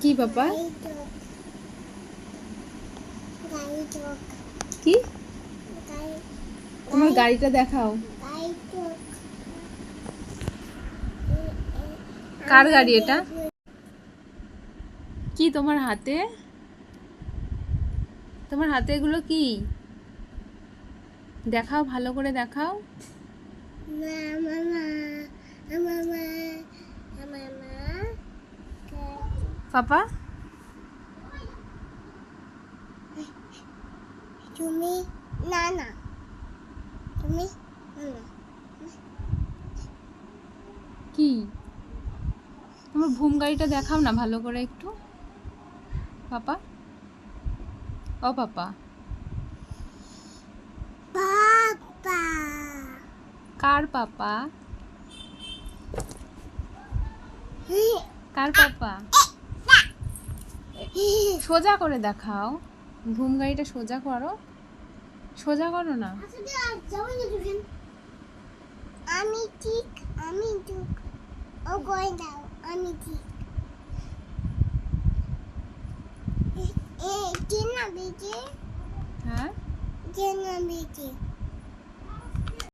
কি পাপা? কি? তোমার গাড়িটা দেখাও। কার গাড়ি এটা? কি তোমার হাতে? তোমার হাতে এগুলো কি? দেখাও, ভালো করে দেখাও। পাপা তুমি না না তুমি না কি? তোমার ভুম গাড়িটা দেখাও না ভালো করে একটু। পাপা, ও পাপা, পাপা কার পাপা? কার পাপা? সোজা করে দেখাও। ভুম গাড়িটা সোজা করো, সোজা করো না। আমি ঠিক ও গই দাও আমি ঠিক এ কেনা বেজে হ্যাঁ, কেনা বেজে